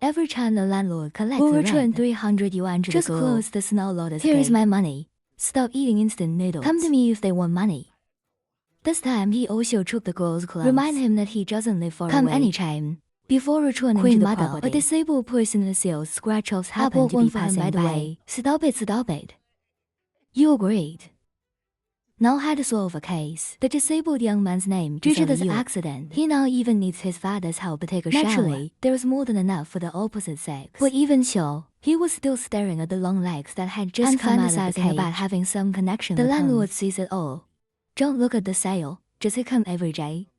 Every time the landlord collects will return 300 yuan to just the girl. Just close the snow lotus gate. Here is my money. Stop eating instant noodles. Come to me if they want money. This time he also took the girl's clothes. Remind him that he doesn't live far away. Come anytime. Before returning to the property, a disabled person in the sales scratch-offs happened to be passing by the way. Stop it, stop it. You agreed. Now how to solve a case. The disabled young man's name due to this accident. He now even needs his father's help to take a shower. Naturally, there is more than enough for the opposite sex. But even so, he was still staring at the long legs that had just come out of the cage. About having some connection with him. The landlord sees it all. Don't look at the sale. Does it come every day?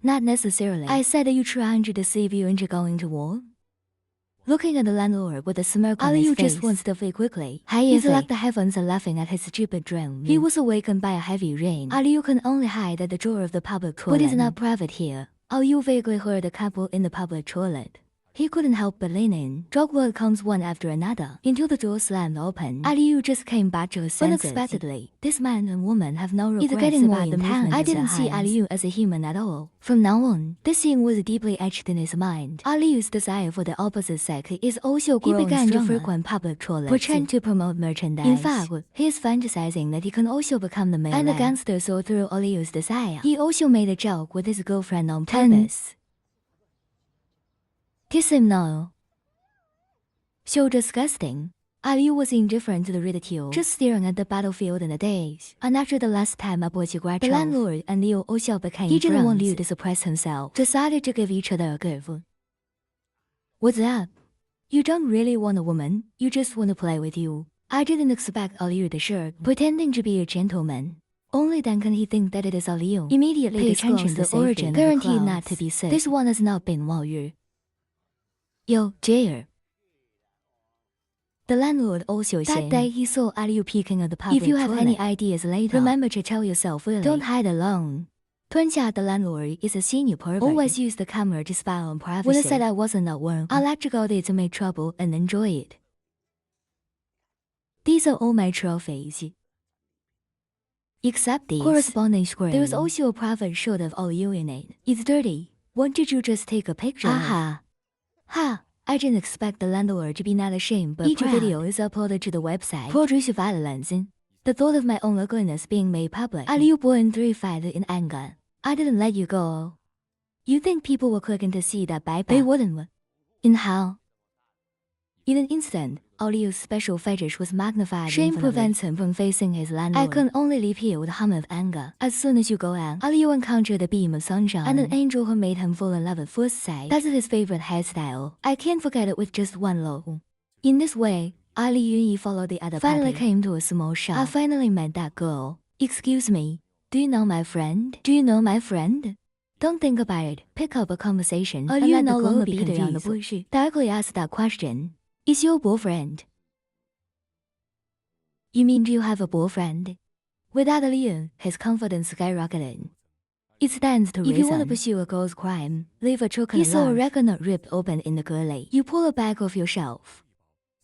Not necessarily. I said, are you trying to deceive you into going to war? Looking at the landlord with a smirk on his face. Just wants to flee quickly. He felt like the heavens are laughing at his stupid dream. He was awakened by a heavy rain. Aliu can only hide at the door of the public toilet. But it's not private here. Aliu vaguely heard a couple in the public toilet. He couldn't help but lean in. Dogwood comes one after another until the door slammed open. Aliu just came back to his senses. Unexpectedly, this man and woman have no regrets about the movement. I didn't see Aliu as a human at all. From now on, this scene was deeply etched in his mind. Aliu's desire for the opposite sex is also growing. He began to frequent public toilets, pretend to promote merchandise. In fact, he is fantasizing that he can also become the male and the gangster saw through Aliu's desire. He also made a joke with his girlfriend on purpose. Kiss him now. So disgusting. Aliu was indifferent to the ridicule, just staring at the battlefield in the days. And after the last time a boy scratched the landlord and Liu also became friends. He didn't want Liu to suppress himself, decided to give each other a give. What's up? You don't really want a woman, you just want to play with you. I didn't expect Aliu to shirk, pretending to be a gentleman. Only then can he think that it is Aliu. Immediately pay attention to the origin, guaranteed not to be sick. This one has not been Wao Yu. Yo, Jair. The landlord also said that day he saw Aliu peeking at the public toilet. If you have any ideas later, remember to tell yourself really. Don't hide alone. Turns out the landlord is a senior pervert. Always use the camera to spy on privacy. When I said I wasn't at work, I like to go there to make trouble and enjoy it. These are all my trophies. Except these. Corresponding screen. There is also a private shot of Aliu in it. It's dirty. Why did you just take a picture? Aha. Ha! I didn't expect the landlord to be not ashamed, but each video is uploaded to the website. Produce violence. The thought of my own ugliness being made public. Aliu born terrified in anger. I didn't let you go. You think people will click in to see that bye? They wouldn't. In how? In an instant, Aliu's special fetish was magnified. Shame prevents him from facing his landlord. I can only leave here with a hum of anger. As soon as you go out, Aliu encountered a beam of sunshine and an angel who made him fall in love at first sight. That's his favorite hairstyle. I can't forget it with just one look. In this way, Aliu followed the other finally party. Came to a small shop. I finally met that girl. Excuse me, do you know my friend? Do you know my friend? Don't think about it. Pick up a conversation and let no longer be around the bush. Directly ask that question. Is your boyfriend? You mean do you have a boyfriend? Without Aliu, his confidence skyrocketed. It stands to reason. If you want to pursue a girl's crime, leave a choke. He saw a regular rip open in the girlie. You pull it back off your shelf.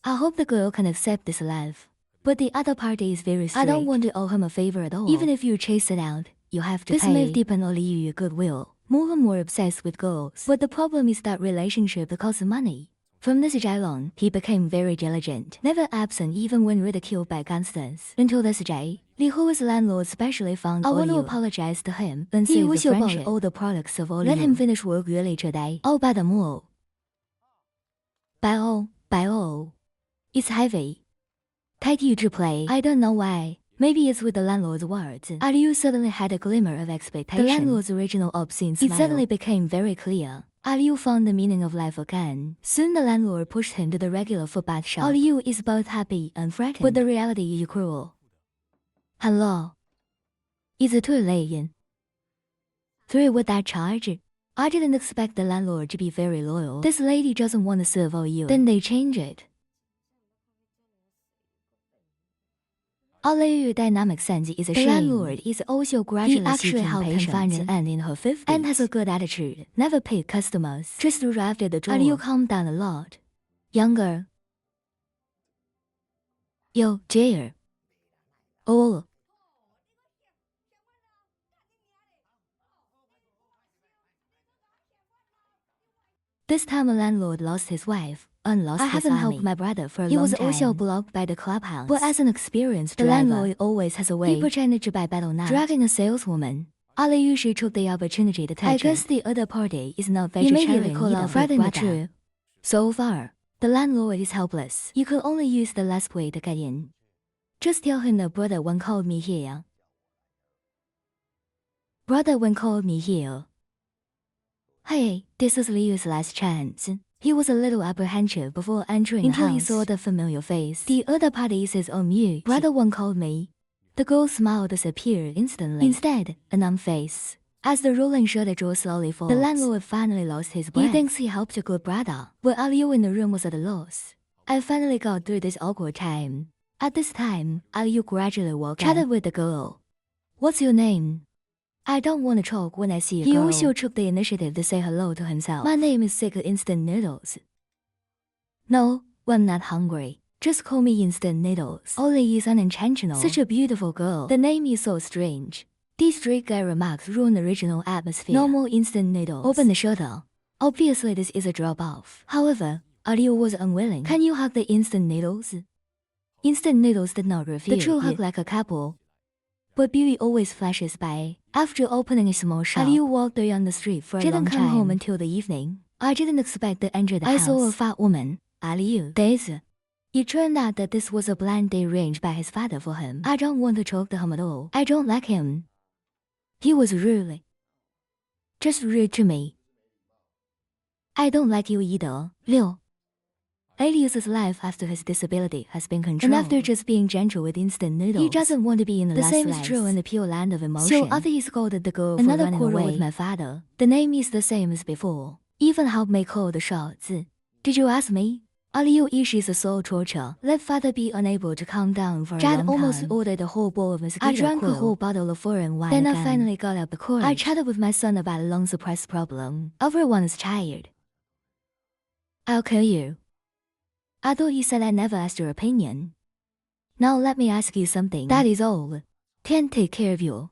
I hope the girl can accept this life. But the other party is very strict. I don't want to owe him a favor at all. Even if you chase it out, you have to pay. This may deepen Aliu's goodwill. More and more obsessed with girls. But the problem is that relationship costs money. From this day on, he became very diligent, never absent even when ridiculed by gangsters. Until this day, Li Hu's landlord specially found Aliu. I want to apologize to him and save the friendship. All the products of Aliu. Let him finish work early today. I'll buy them all. Buy all. It's heavy. Take you to play. I don't know why. Maybe it's with the landlord's words. Aliu suddenly had a glimmer of expectation. The landlord's original obscene smile. It suddenly became very clear. Aliu found the meaning of life again. Soon the landlord pushed him to the regular footbath shop. Aliu is both happy and frightened, but the reality is cruel. Hello. Is it too late? Through with that charge? I didn't expect the landlord to be very loyal. This lady doesn't want to serve Aliu. Then they change it. Aliu's dynamic sense is a shame. The landlord is also gradually actually helped him find an end in her 50s. And has a good attitude. Never paid customers. Just arrived at the door. Aliu calmed down a lot. Younger. Yo, Jair. Oh. This time a landlord lost his wife, and lost his army. I haven't helped my brother for a long time. He was also blocked by the clubhouse. But as an experienced driver, the landlord always has a way. He pretended to buy battle knives, dragging a saleswoman. Ali usually took the opportunity to touch I guess the other party is not vegetarian either. Friday mature. So far, the landlord is helpless. You could only use the last way to get in. Just tell him the brother one called me here. Brother one called me here. Hey, this is Liu's last chance. He was a little apprehensive before entering until he saw the familiar face. The other party is on mute. Brother one called me. The girl's smile disappeared instantly. Instead, a numb face. As the rolling shutter door slowly falls, the landlord finally lost his breath. He thinks he helped a good brother, but Liu in the room was at a loss. I finally got through this awkward time. At this time, Liu gradually walked in, chatted with the girl. What's your name? I don't want to choke when I see a girl. He also took the initiative to say hello to himself. My name is Sick Instant Noodles. No, I'm not hungry. Just call me Instant Noodles. Only is unintentional. Such a beautiful girl. The name is so strange. These street guy remarks ruin the original atmosphere. Normal Instant Noodles. Open the shutter. Obviously this is a drop-off. However, Liu was unwilling. Can you hug the Instant Noodles? Instant Noodles did not refuse. The two hug like a couple. But beauty always flashes by. After opening a small shop, Liu walked down the street for a long time. Didn't come home until the evening. I didn't expect to enter the house. I saw a fat woman, Liu. It turned out that this was a blind date arranged by his father for him. I don't want to talk to him at all. I don't like him. He was rude. Just rude to me. I don't like you either, Liu. Alias's life after his disability has been controlled. And after just being gentle with Instant Noodles, he doesn't want to be in the last same is true in the pure land of emotion. So after he scolded the girl for running away with my father, the name is the same as before. Even helped me call the shots. Did you ask me? Liu issues a soul torture. Let father be unable to calm down for a long time. Dad almost ordered a whole bowl of mosquito I drank a whole bottle of foreign wine. Then I finally got up the courage. I chatted with my son about a long suppressed problem. Everyone is tired. I'll kill you. I thought you said I never asked your opinion. Now let me ask you something. That is all. Can't take care of you.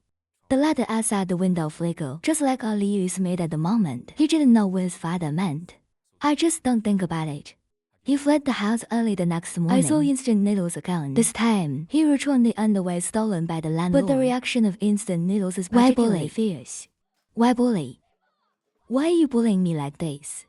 The light outside the window flickered, just like Liu is made at the moment. He didn't know what his father meant. I just don't think about it. He fled the house early the next morning. I saw Instant Noodles' account. This time, he returned the underwear stolen by the landlord. But the reaction of Instant Noodles is particularly fierce. Why bully? Why are you bullying me like this?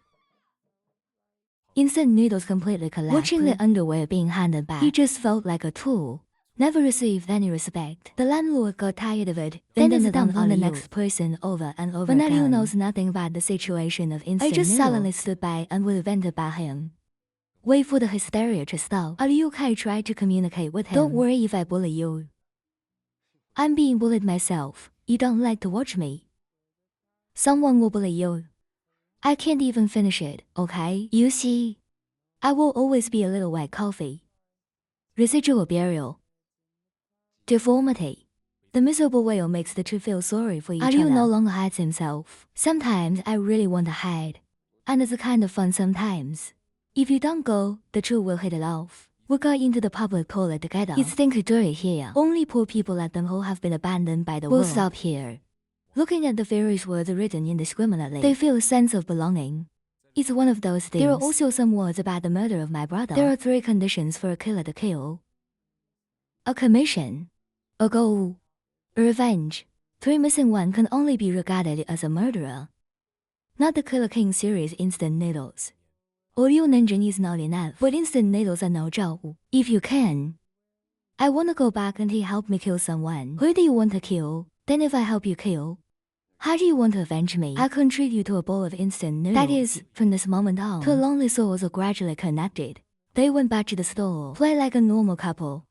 Instant Noodles completely collapsed. Watching the underwear being handed back, he just felt like a tool. Never received any respect. The landlord got tired of it, then dumped on the next person over and over again. But Liu knows nothing about the situation of Instant Noodles. I just silently stood by and would vent about him. Wait for the hysteria to stop. Liu tried to communicate with him. Don't worry if I bully you. I'm being bullied myself. You don't like to watch me. Someone will bully you. I can't even finish it, okay? You see, I will always be a little white coffee. Residual burial. Deformity. The miserable whale makes the two feel sorry for each other. Liu no longer hides himself. Sometimes I really want to hide. And it's kind of fun sometimes. If you don't go, the two will hit it off. We got into the public toilet together. It stinks dirty here. Only poor people like them who have been abandoned by the world. We'll stop here. Looking at the various words written indiscriminately, they feel a sense of belonging. It's one of those things. There are also some words about the murder of my brother. There are 3 conditions for a killer to kill. A commission, a goal, a revenge. 3 missing one can only be regarded as a murderer. Not the Killer King series Instant Noodles. Audio engine is not enough, but Instant Noodles are no joke. If you can. I want to go back and he helped me kill someone. Who do you want to kill? Then if I help you kill, how do you want to avenge me? I can treat you to a bowl of instant noodles. That is, from this moment on, two lonely souls are gradually connected. They went back to the store, play like a normal couple.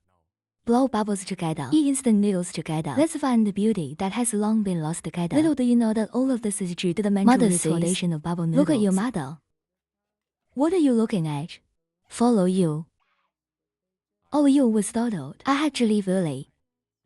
Blow bubbles together, eat instant noodles together. Let's find the beauty that has long been lost together. Little do you know that all of this is due to the mental retardation of bubble noodles. Look at your mother. What are you looking at? Follow you. Oh, you was startled. I had to leave early.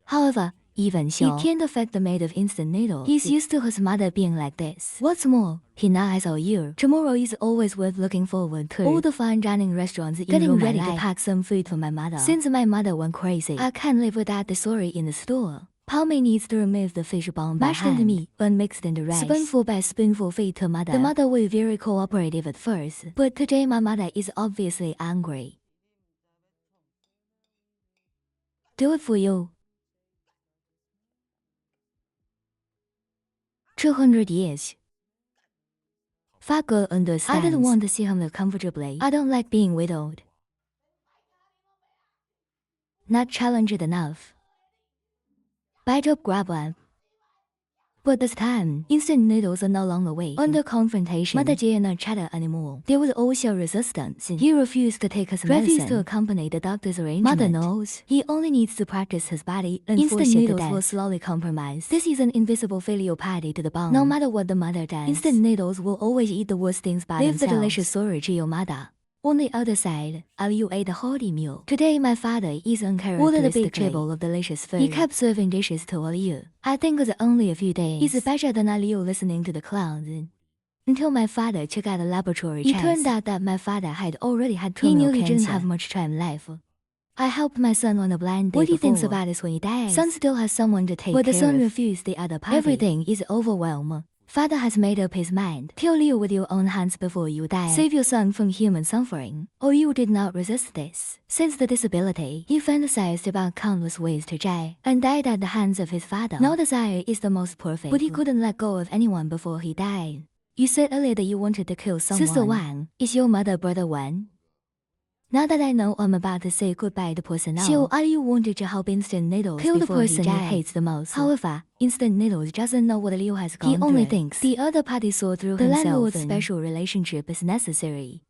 However, even so, it can't affect the maid of instant noodles. He's used to his mother being like this. What's more, he now has our year. Tomorrow is always worth looking forward to. All the fine dining restaurants getting ready to pack some food for my mother. Since my mother went crazy, I can't live without the story in the store. Palmy needs to remove the fish bone by hand. Mashed into meat, then mixed into rice. Spoonful by spoonful feed to mother. The mother was very cooperative at first, but today my mother is obviously angry. Do it for you. 200 years. Fat girl understands. I didn't want to see him live comfortably. I don't like being widowed. Not challenged enough. Bite up, grab one. But this time, instant noodles are no longer weak. Under confrontation, Mother did not chatter anymore. There was also resistance. He refused to take his medicine. Refused to accompany the doctor's arrangement. Mother knows. He only needs to practice his body and instant noodles will slowly compromise. This is an invisible filial piety to the bone. No matter what the mother does, instant noodles will always eat the worst things by themselves. Leave the delicious story to your mother. On the other side, Aliu ate a hearty meal. Today my father is uncharacteristically ordered a big table of delicious food. He kept serving dishes to Aliu. I think it's only a few days. It's better than Aliu listening to the clowns. Until my father took out a laboratory test. It turned out that my father had already had terminal cancer. He knew he didn't have much time left. I helped my son on a blind date. What he thinks about is when he dies. Son still has someone to take care of. But the son refused the other party. Everything is overwhelmed. Father has made up his mind. Kill Liu with your own hands before you die. Save your son from human suffering. Or you did not resist this. Since the disability, he fantasized about countless ways to die, and died at the hands of his father. No desire is the most perfect, but he couldn't let go of anyone before he died. You said earlier that you wanted to kill someone. Sister Wang, is your mother brother Wan? Now that I know I'm about to say goodbye to personnel, Xiu Aliu wanted to help instant noodles kill the person he hates the most. However, instant noodles doesn't know what Liu has gone through. He only thinks the other party saw through himself. The landlord's special relationship is necessary.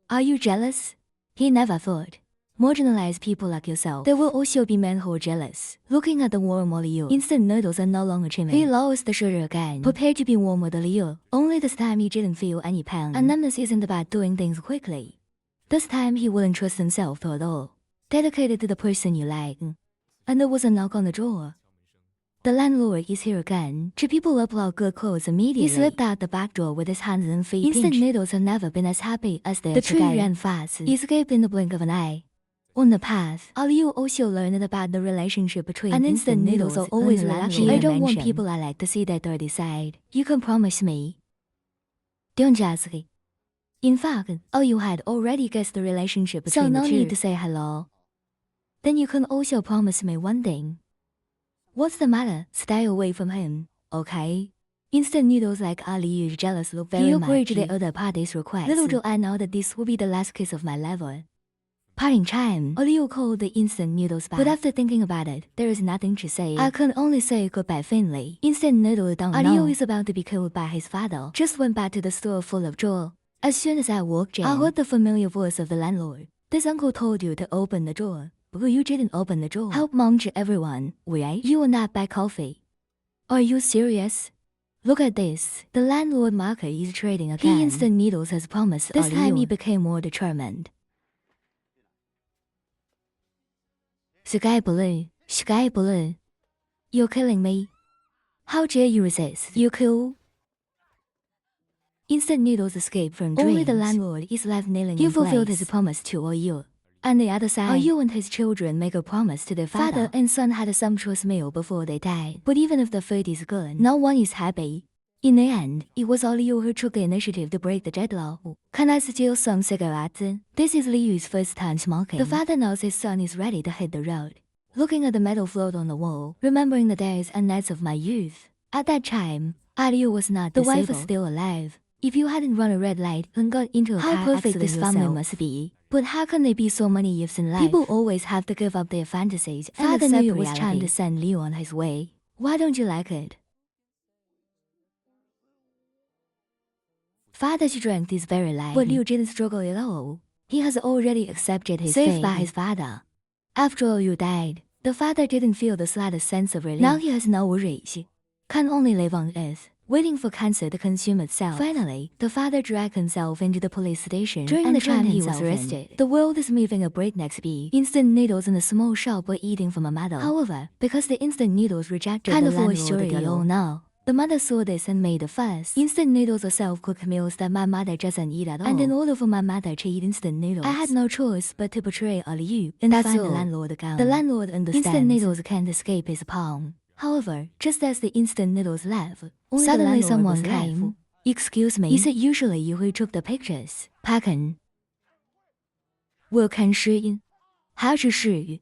Are you jealous? He never thought. Marginalized people like yourself. There will also be men who are jealous. Looking at the warm Liu, instant noodles are no longer chimney. He lowers the sugar again, prepared to be warm with Liu. Only this time he didn't feel any pain. And numbness isn't about doing things quickly. This time he wouldn't trust himself at all. Dedicated to the person you like. And there was a knock on the door. The landlord is here again. Two people upload good clothes immediately. He slipped out the back door with his hands and feet Instant noodles have never been as happy as this. The tree ran fast. He escaped in the blink of an eye. On the path, Liu also learned about the relationship between and instant noodles are always relaxing. I don't want people I like to see their dirty side. You can promise me. Don't ask me. In fact, you had already guessed the relationship between the two. So no need to say hello. Then you can also promise me one thing. What's the matter? Stay away from him, okay? Instant noodles like Aliu's jealous look very much. He agreed to the other party's request. Little do I know that this will be the last kiss of my lover. Parting time, Liu called the instant noodles back. But after thinking about it, there is nothing to say. I can only say goodbye faintly. Instant noodles don't know. Liu is about to be killed by his father. Just went back to the store full of joy. As soon as I walked in, I heard the familiar voice of the landlord. This uncle told you to open the door, but you didn't open the door. Help munch everyone, right? You will not buy coffee. Are you serious? Look at this. The landlord market is trading again. He instant noodles as promised. This time he became more determined. Sky blue, sky blue. You're killing me. How dare you resist? You cool? Instant noodles escape from dreams. Only the landlord is left kneeling in place. He fulfilled his promise to Liu. On the other side, Liu and his children make a promise to their father and son had a sumptuous meal before they died. But even if the food is good, no one is happy. In the end, it was Liu who took the initiative to break the deadlock. Can I steal some cigarettes? This is Liu's first time smoking. The father knows his son is ready to hit the road. Looking at the metal float on the wall, remembering the days and nights of my youth. At that time, Liu was not disabled. The wife was still alive. If you hadn't run a red light and got into a car accident, how perfect this family must be. But how can there be so many years in life? People always have to give up their fantasies. Father knew it was time to send Liu on his way. Why don't you like it? Father's strength is very light, but Liu didn't struggle at all. He has already accepted his fate by his father. After all, you died. The father didn't feel the slightest sense of relief. Now he has no worries. Can only live on earth, waiting for cancer to consume itself. Finally, the father dragged himself into the police station. During the time he was arrested, the world is moving at breakneck speed. Instant noodles in a small shop were eating from a medal. However, because the instant noodles rejected the landlord, you all know. The mother saw this and made a fuss. Instant noodles are self-cooked meals that my mother doesn't eat at all. And in order for my mother to eat instant noodles, I had no choice but to betray Liu and find the landlord again. The landlord understands instant noodles can't escape his palm. However, just as the instant noodles left, suddenly someone came. Excuse me, is it usually you who took the pictures? Packen. 我看是，还是是。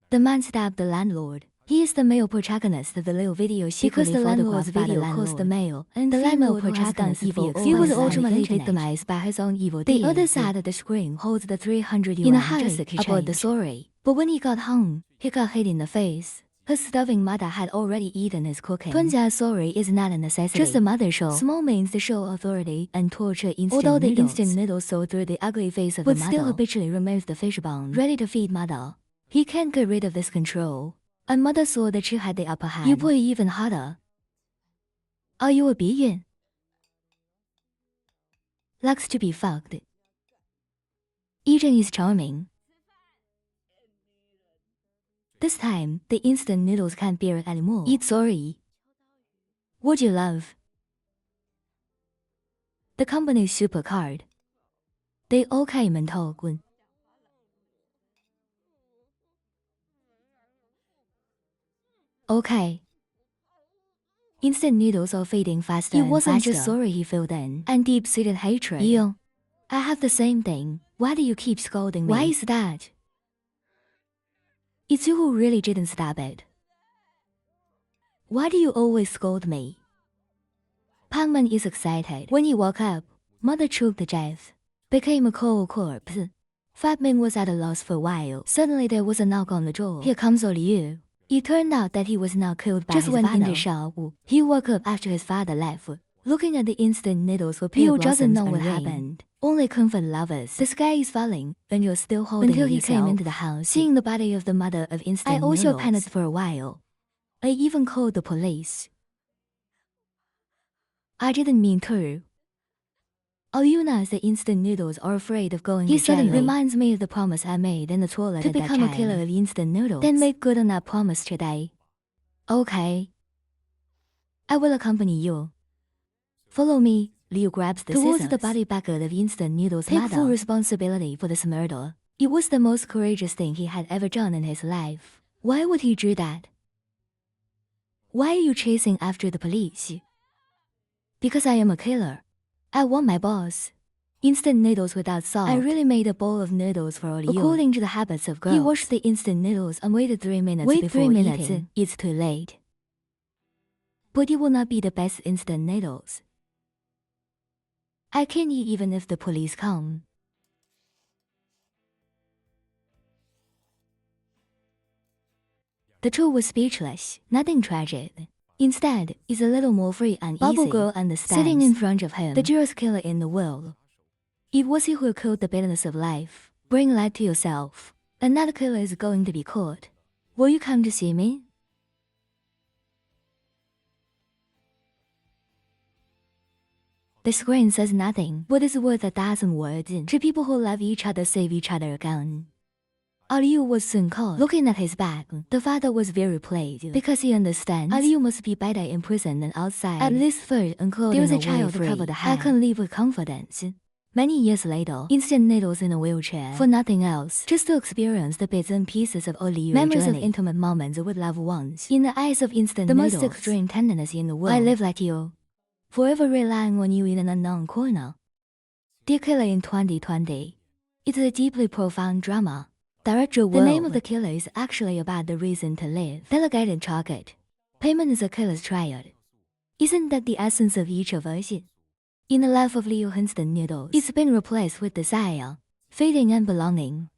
The man stabbed the landlord. He is the male protagonist of the little video because the landlord's video caused the male and the female protagonist evil. He was ultimately victimized by his own evil deeds. The other side of the screen holds the 300 yuan in a hurry about the story. But when he got home, he got hit in the face. His starving mother had already eaten his cooking. Tunjia's story is not a necessity. Just a mother show. Small means to show authority and torture instant Although the instant noodles saw through the ugly face of the mother, but still habitually removes the fishbone, ready to feed mother. He can't get rid of this control. And mother saw that she had the upper hand. You put it even harder. Are you a vegan? Likes to be fucked. Eating is charming. This time, the instant noodles can't bear it anymore. Eat sorry. What you love? The company's supercard. They all came and talk. Okay. Instant noodles are fading faster. It wasn't just sorry he felt then, and deep-seated hatred. Yo, I have the same thing. Why do you keep scolding me? Why is that? It's you who really didn't stab it. Why do you always scold me? Pangman is excited. When he woke up, mother choked to death, became a cold corpse. Fat Ming was at a loss for a while. Suddenly there was a knock on the door. Here comes Liu. It turned out that he was not killed by his father. Just went in the shop. He woke up after his father left. Looking at the instant noodles with Liu doesn't know what happened. Only comfort lovers. The sky is falling, and you're still holding until he came into the house. Seeing the body of the mother of instant noodles. I also panicked for a while. I even called the police. I didn't mean to. Liu knows that instant noodles are afraid of going to jail. He suddenly reminds me of the promise I made in the toilet to become a killer of instant noodles. Then make good on that promise today. Okay. I will accompany you. Follow me. Liu grabs the scissors. Towards the body bucket of instant noodles' mother. Take full responsibility for this murder. It was the most courageous thing he had ever done in his life. Why would he do that? Why are you chasing after the police? Because I am a killer. I want my boss. Instant noodles without salt. I really made a bowl of noodles for Liu. According to the habits of girls, he washed the instant noodles and waited 3 minutes before eating. It's too late. But it will not be the best instant noodles. I can't eat even if the police come. The two were speechless. Nothing tragic. Instead, it's a little more free and easy. Bubble Girl understands. Sitting in front of him, the dearest killer in the world. It was he who killed the bitterness of life. Bring light to yourself. Another killer is going to be caught. Will you come to see me? The screen says nothing. What is worth 1,000 words? To people who love each other, save each other again. Liu was soon caught. Looking at his back, the father was very pleased because he understands Liu must be better in prison than outside. At least food and clothing. There's a child to cover the head. I can live with confidence. Many years later, instant noodles in a wheelchair, for nothing else, just to experience the bits and pieces of Liu's memories journey. Of intimate moments with loved ones. In the eyes of instant noodles, the most extreme tenderness in the world. I live like you, forever relying on you in an unknown corner. Dear Killer in 2020. It's a deeply profound drama. Director The name of the killer is actually about the reason to live. Delegated target. Payment is a killer's triad. Isn't that the essence of each of us? In the life of Liu instant noodles, it's been replaced with desire, fading and belonging.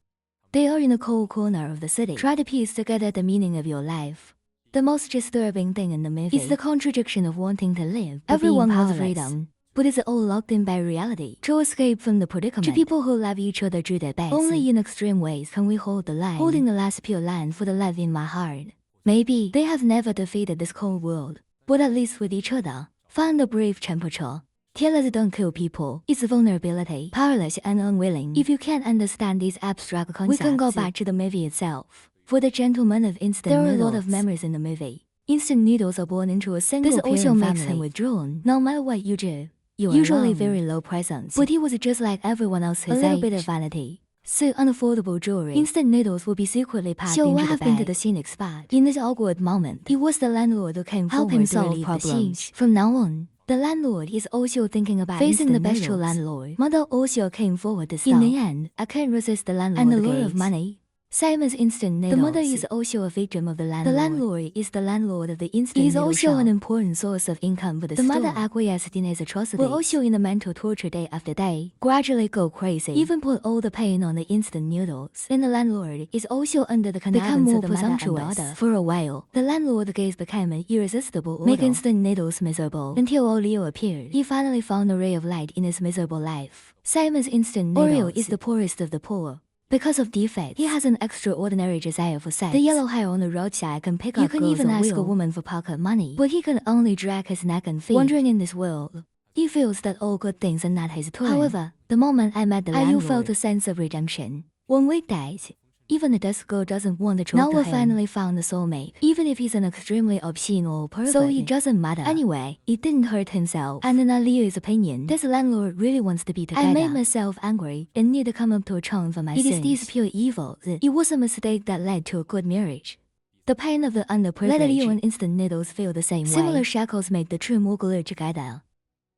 They are in a cold corner of the city. Try to piece together the meaning of your life. The most disturbing thing in the movie is the contradiction of wanting to live. Everyone wants freedom, but it's all locked in by reality. To escape from the predicament, to people who love each other do their best. Only in extreme ways can we hold the line, holding the last pure line for the love in my heart. Maybe they have never defeated this cold world, but at least with each other, find a brave temperature. Killers don't kill people, it's vulnerability, powerless and unwilling. If you can't understand these abstract concepts, we can go back to the movie itself. For the gentleman of instant noodles, there are a lot of memories in the movie. Instant noodles are born into a single parent family. This also makes him withdrawn. No matter what you do, you are usually alone. Very low presence. But he was just like everyone else his age. A little bit of vanity. So unaffordable jewelry. Instant noodles will be secretly packed into the bag. So what happened to the scenic spot? In this awkward moment, it was the landlord who came forward to solve problems. From now on, the landlord is also thinking about facing the bestial landlord. Mother also came forward to stop. In the end, I couldn't resist the landlord and a lot of money. Same as instant noodles. The mother is also a victim of the landlord. The landlord is the landlord of the instant noodle shop. He is also an important source of income for the store. The mother acquiesced in his atrocities. Will also in the mental torture day after day. Gradually go crazy. Even put all the pain on the instant noodles. Then the landlord is also under the connivance of the mother and daughter. For a while, the landlord gaze became an irresistible order. Make instant noodles miserable. Until Oreo appeared. He finally found a ray of light in his miserable life. Same as instant noodles. Oreo is the poorest of the poor. Because of defects, he has an extraordinary desire for sex. The yellow hair on the roadside can pick up girls. You can even ask a woman for pocket money, but he can only drag his neck and feet. Wandering in this world, he feels that all good things are not his turn. However, the moment I met the landlord, I felt a sense of redemption. One weekdays, even a desk girl doesn't want to talk to him. Now I finally found a soulmate, even if he's an extremely obscene or pervert. So it doesn't matter. Anyway, it didn't hurt himself. And in Alia's opinion, this landlord really wants to be together. I made myself angry and need to come up to a charm for my sins. It is these pure evil. It was a mistake that led to a good marriage. The pain of the underprivileged. Let Leo and instant noodles feel the same way. Similar shackles made the two more glued together.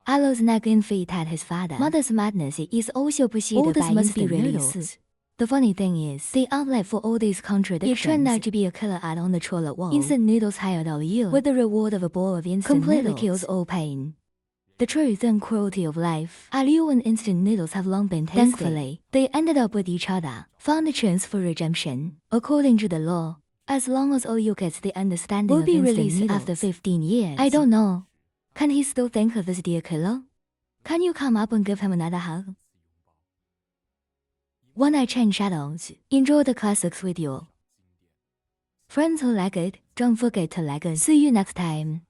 Alo's neck and feet had his father. Mother's madness is also preceded by instant noodles. The funny thing is, the outlet for all these contradictions, it turned out to be a killer ad on the toilet wall. Instant noodles hired Leo with the reward of a bowl of instant completely noodles. Kills all pain. The truth and cruelty of life. Leo and instant noodles have long been tasty. Thankfully, they ended up with each other, found a chance for redemption. According to the law, as long as Leo gets the understanding will be released noodles after 15 years. I don't know. Can he still think of this dear killer? Can you come up and give him another hug? One Night Chain Shadows. Enjoy the classics with your friends who like it. Don't forget to like it. See you next time.